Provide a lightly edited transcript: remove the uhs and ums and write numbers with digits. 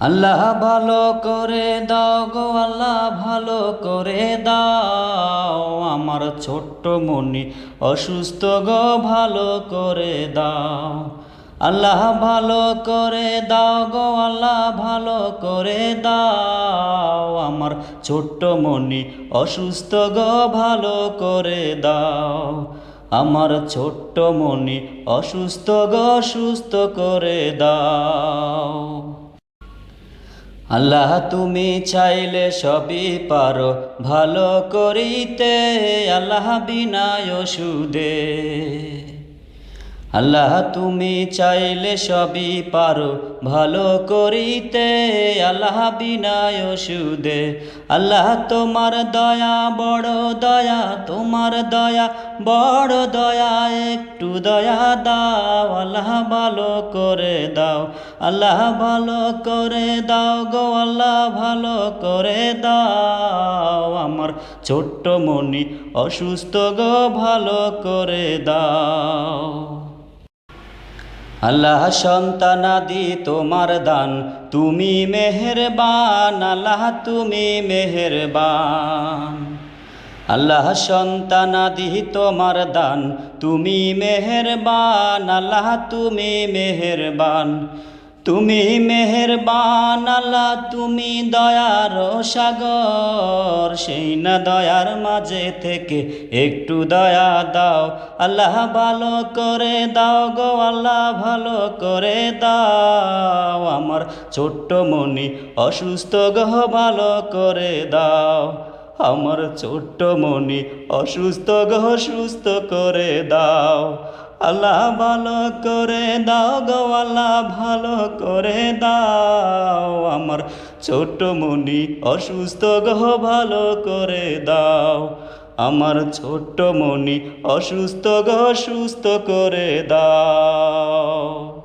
আল্লাহ ভালো করে দাও গো আল্লাহ ভালো করে দাও, আমার ছোট্ট মনি অসুস্থ গো ভালো করে দাও। আল্লাহ ভালো করে দাও গো আল্লাহ ভালো করে দাও, আমার ছোট্ট মনি অসুস্থ গো ভালো করে দাও। আমার ছোট্ট মনি অসুস্থ গো সুস্থ করে দাও। আল্লাহ তুমি চাইলে সবই পারো ভালো করিতে, আল্লাহ বিনা ওষুধে। আল্লাহ তুমি চাইলে সবই পারো ভালো করিতে, আল্লাহ বিনা ওষুধে। আল্লাহ তোমার দয়া বড় দয়া, তোমার দয়া বড় দয়া, একটু দয়া দাও আল্লাহ ভালো করে দাও। আল্লাহ ভালো করে দাও গো আল্লাহ ভালো করে দাও, আমার ছোট্ট মনি অসুস্থ গো ভালো করে দাও। আল্লাহ সন্তানাদি তোমার দান, তুমি মেহেরবান আল্লাহ তুমি মেহেরবান। আল্লাহ সন্তানাদি তোমার দান, তুমি মেহেরবান আল্লাহ তুমি মেহেরবান। তুমি মেহেরবান আল্লাহ তুমি দয়ার সাগর, সেই না দয়ার মাঝে থেকে একটু দয়া দাও। আল্লাহ ভালো করে দাও গো আল্লাহ ভালো করে দাও, আমার ছোট্ট মনি অসুস্থ গো ভালো করে দাও। আমার ছোট্ট মনি অসুস্থ গো সুস্থ করে দাও। আল্লাহ ভালো করে দাও গো আল্লাহ ভালো করে দাও, আমার ছোট্ট মনি অসুস্থ গো ভালো করে দাও। আমার ছোট্ট মনি অসুস্থ গো সুস্থ করে দাও।